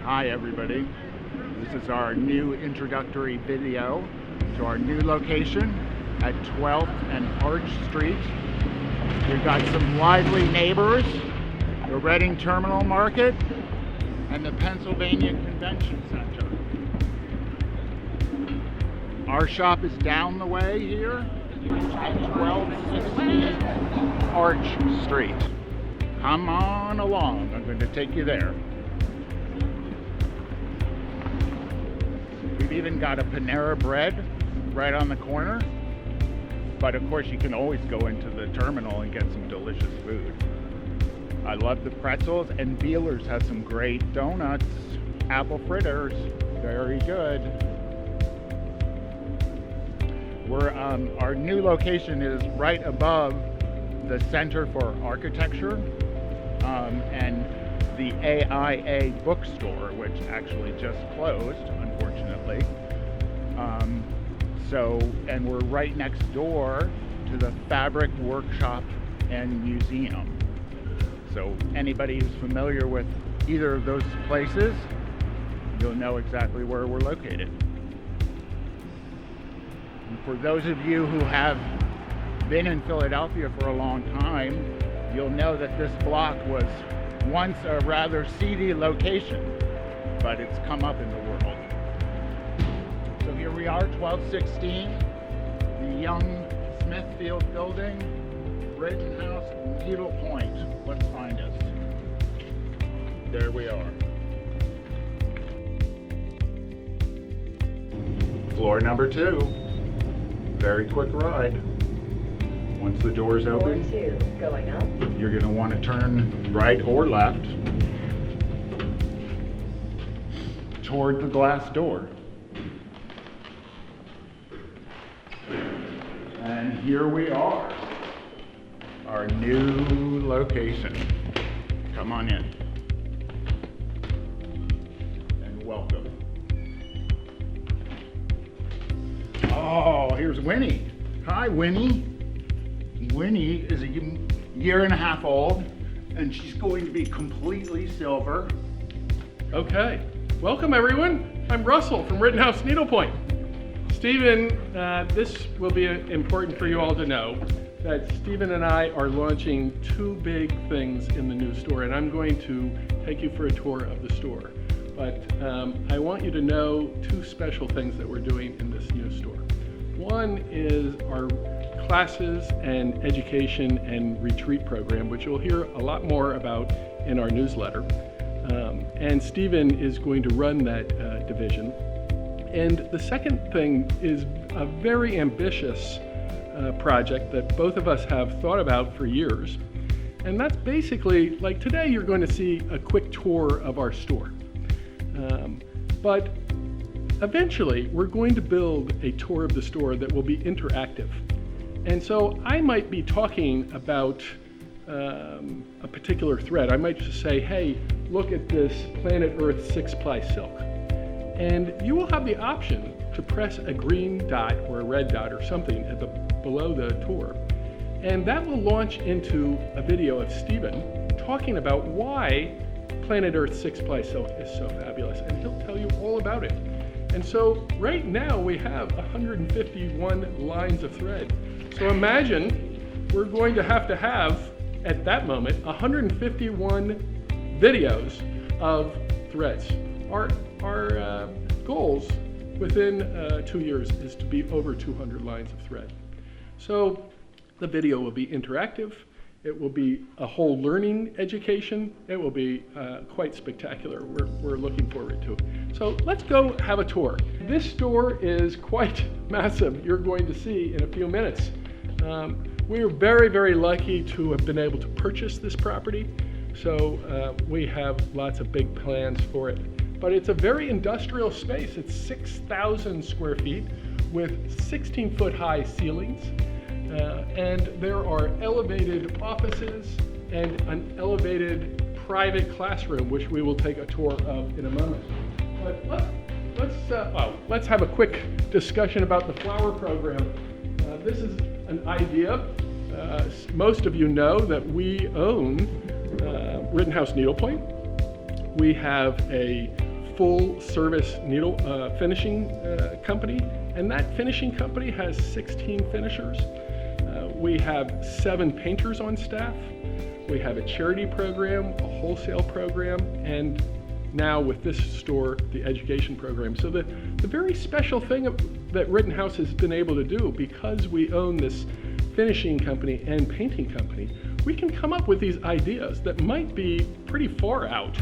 Hi everybody, this is our new introductory video to our new location at 12th and Arch Street. We've got some lively neighbors, the Reading Terminal Market and the Pennsylvania Convention Center. Our shop is down the way here at 1216 Arch Street. Come on along, I'm going to take you there. We've even got a Panera Bread right on the corner, but of course you can always go into the terminal and get some delicious food. I love the pretzels, and Beeler's has some great donuts, apple fritters, very good. Our new location is right above the Center for Architecture and the AIA bookstore, which actually just closed, unfortunately. And we're right next door to the Fabric Workshop and Museum. So anybody who's familiar with either of those places, you'll know exactly where we're located. And for those of you who have been in Philadelphia for a long time, you'll know that this block was once a rather seedy location, but it's come up in the world. So here we are, 1216, the Young Smithfield Building, Rittenhouse, Needlepoint. Let's find us. There we are. Floor number 2. Very quick ride. Once the doors open, Floor 2, going up. you're going to want to turn right or left toward the glass door. And here we are, our new location. Come on in and welcome. Oh, here's Winnie. Hi, Winnie. Winnie is a year and a half old, and she's going to be completely silver. Okay, welcome everyone. I'm Russell from Rittenhouse Needlepoint. Stephen, this will be important for you all to know that Stephen and I are launching 2 big things in the new store, and I'm going to take you for a tour of the store. But I want you to know 2 special things that we're doing in this new store. One is our classes and education and retreat program, which you'll hear a lot more about in our newsletter. And Stephen is going to run that division. And the second thing is a very ambitious project that both of us have thought about for years. And that's basically, like today you're going to see a quick tour of our store. But eventually we're going to build a tour of the store that will be interactive. And so I might be talking about a particular thread. I might just say, hey, look at this Planet Earth 6-ply silk. And you will have the option to press a green dot or a red dot or something below the tour. And that will launch into a video of Stephen talking about why Planet Earth 6-ply silk is so fabulous. And he'll tell you all about it. And so right now we have 151 lines of thread. So imagine we're going to have at that moment, 151 videos of threads. Our goals within 2 years is to be over 200 lines of thread. So the video will be interactive. It will be a whole learning education. It will be quite spectacular. We're looking forward to it. So let's go have a tour. This store is quite massive. You're going to see in a few minutes. We are very, very lucky to have been able to purchase this property. So we have lots of big plans for it. But it's a very industrial space. It's 6,000 square feet with 16-foot high ceilings. And there are elevated offices and an elevated private classroom, which we will take a tour of in a moment. But let's have a quick discussion about the flower program. This is an idea. Most of you know that we own Rittenhouse Needlepoint. We have a full service needle finishing company, and that finishing company has 16 finishers. We have 7 painters on staff. We have a charity program, a wholesale program, and now with this store, the education program. So the very special thing that Rittenhouse has been able to do, because we own this finishing company and painting company, we can come up with these ideas that might be pretty far out.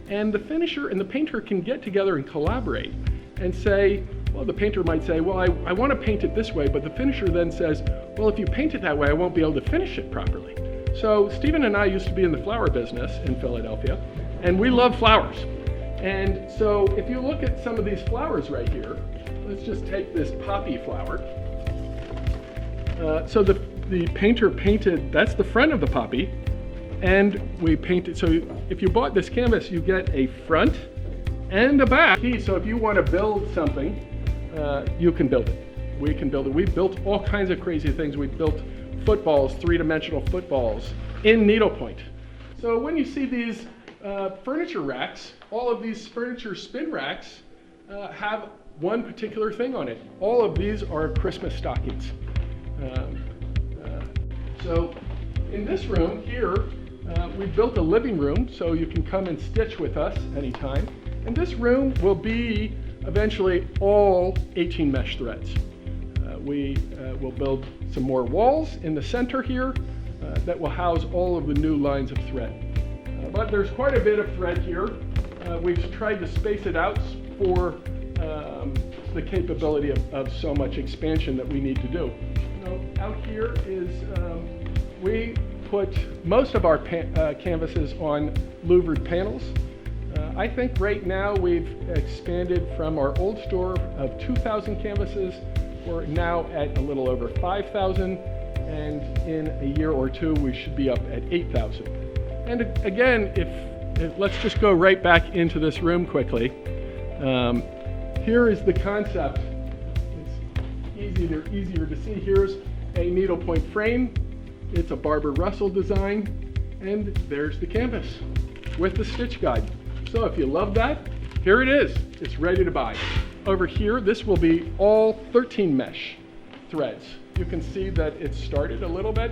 And the finisher and the painter can get together and collaborate and say, well, the painter might say, well, I want to paint it this way, but the finisher then says, well, if you paint it that way, I won't be able to finish it properly. So Stephen and I used to be in the flower business in Philadelphia, and we love flowers. And so if you look at some of these flowers right here, let's just take this poppy flower. So the painter painted, that's the front of the poppy, and we painted, so if you bought this canvas, you get a front and a back. So if you want to build something, you can build it. We can build it. We've built all kinds of crazy things. We've built footballs, 3-dimensional footballs in needlepoint. So when you see these furniture racks, all of these furniture spin racks have one particular thing on it. All of these are Christmas stockings. So in this room here, we built a living room so you can come and stitch with us anytime. And this room will be eventually all 18 mesh threads. We will build some more walls in the center here that will house all of the new lines of thread. But there's quite a bit of thread here. We've tried to space it out for the capability of so much expansion that we need to do. Out here is, we put most of our canvases on louvered panels. I think right now we've expanded from our old store of 2,000 canvases. We're now at a little over 5,000, and in a year or two we should be up at 8,000. And again, if let's just go right back into this room quickly. Here is the concept. It's easier to see. Here's a needlepoint frame. It's a Barbara Russell design, and there's the canvas with the stitch guide. So if you love that, here it is. It's ready to buy. Over here, this will be all 13 mesh threads. You can see that it started a little bit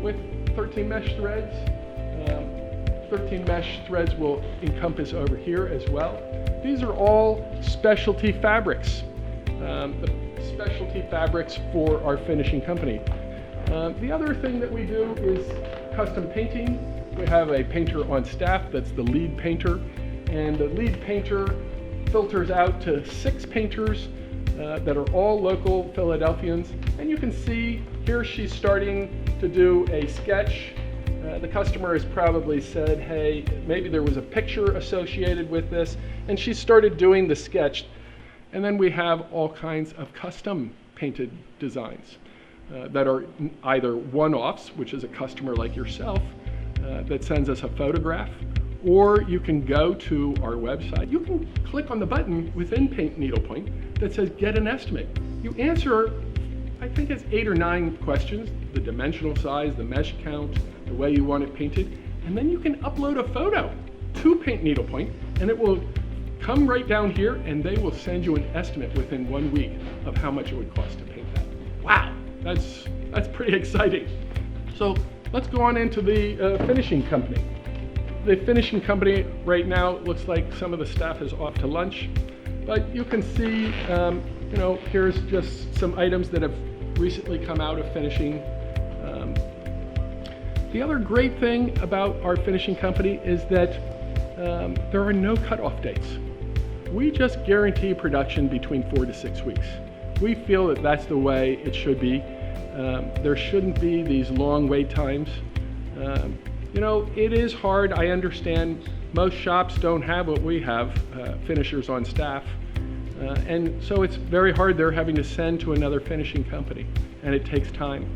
with 13 mesh threads. 13 mesh threads will encompass over here as well. These are all specialty fabrics. The specialty fabrics for our finishing company. The other thing that we do is custom painting. We have a painter on staff that's the lead painter, and the lead painter filters out to 6 painters that are all local Philadelphians. And you can see here she's starting to do a sketch. The customer has probably said, hey, maybe there was a picture associated with this, and she started doing the sketch. And then we have all kinds of custom painted designs that are either one-offs, which is a customer like yourself that sends us a photograph, or you can go to our website. You can click on the button within Paint Needlepoint that says get an estimate. You answer, I think it's 8 or 9 questions, the dimensional size, the mesh count, the way you want it painted, and then you can upload a photo to Paint Needlepoint, and it will come right down here, and they will send you an estimate within 1 week of how much it would cost to paint that. Wow, that's pretty exciting. So let's go on into the finishing company. The finishing company right now looks like some of the staff is off to lunch, but you can see, here's just some items that have recently come out of finishing. The other great thing about our finishing company is that there are no cutoff dates. We just guarantee production between 4 to 6 weeks. We feel that that's the way it should be. There shouldn't be these long wait times. It is hard. I understand most shops don't have what we have, finishers on staff. And so it's very hard. They're having to send to another finishing company, and it takes time.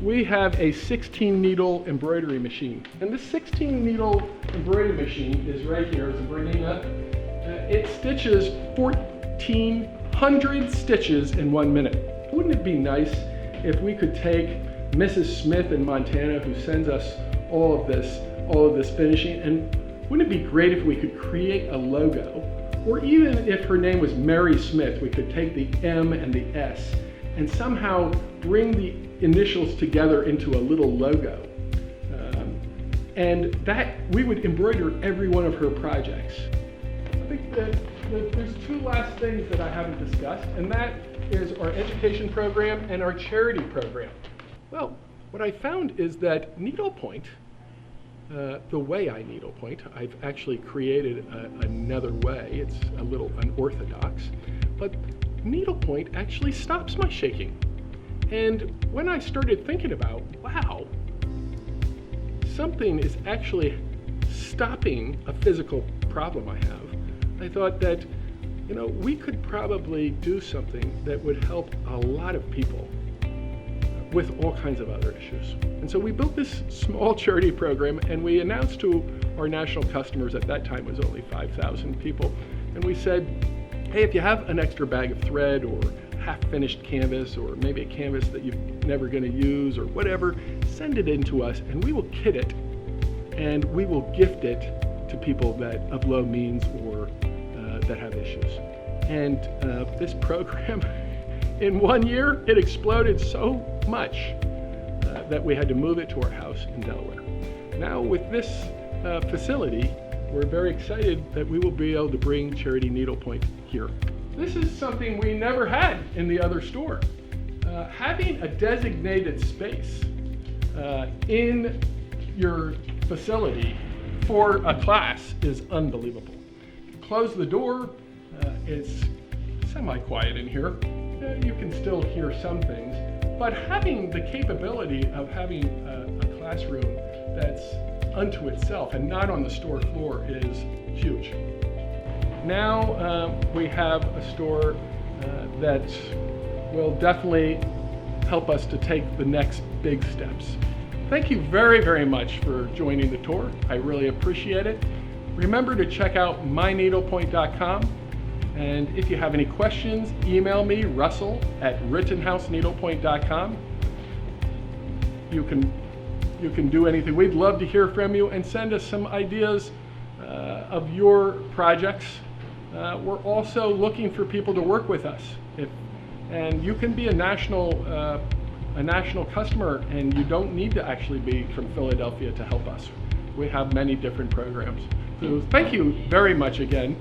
We have a 16 needle embroidery machine. And this 16 needle embroidery machine is right here. It's bringing up. It stitches 1,400 stitches in 1 minute. Wouldn't it be nice if we could take Mrs. Smith in Montana, who sends us all of this finishing, and wouldn't it be great if we could create a logo Or even if her name was Mary Smith, we could take the M and the S and somehow bring the initials together into a little logo. And that we would embroider every one of her projects. I think that there's two last things that I haven't discussed, and that is our education program and our charity program. Well, what I found is that needlepoint, the way I needlepoint, I've actually created another way. It's a little unorthodox, but needlepoint actually stops my shaking. And when I started thinking about, wow, something is actually stopping a physical problem I have, I thought that, we could probably do something that would help a lot of people with all kinds of other issues. And so we built this small charity program, and we announced to our national customers, at that time it was only 5,000 people, and we said, hey, if you have an extra bag of thread or half-finished canvas, or maybe a canvas that you're never going to use or whatever, send it in to us and we will kit it and we will gift it to people that of low means or that have issues. And this program, in 1 year, it exploded so much that we had to move it to our house in Delaware. Now with this facility, we're very excited that we will be able to bring Charity Needlepoint here. This is something we never had in the other store. Having a designated space in your facility for a class is unbelievable. Close the door, it's semi-quiet in here. You can still hear some things, but having the capability of having a classroom that's unto itself and not on the store floor is huge. Now we have a store that will definitely help us to take the next big steps. Thank you very, very much for joining the tour. I really appreciate it. Remember to check out myneedlepoint.com. And if you have any questions, email me, russell@rittenhouseneedlepoint.com. You can do anything. We'd love to hear from you and send us some ideas of your projects. We're also looking for people to work with us. And you can be a national customer, and you don't need to actually be from Philadelphia to help us. We have many different programs. So thank you very much again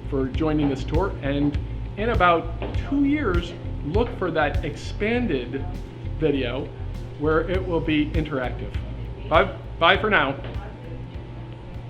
for joining this tour. And in about 2 years, look for that expanded video where it will be interactive. Bye for now.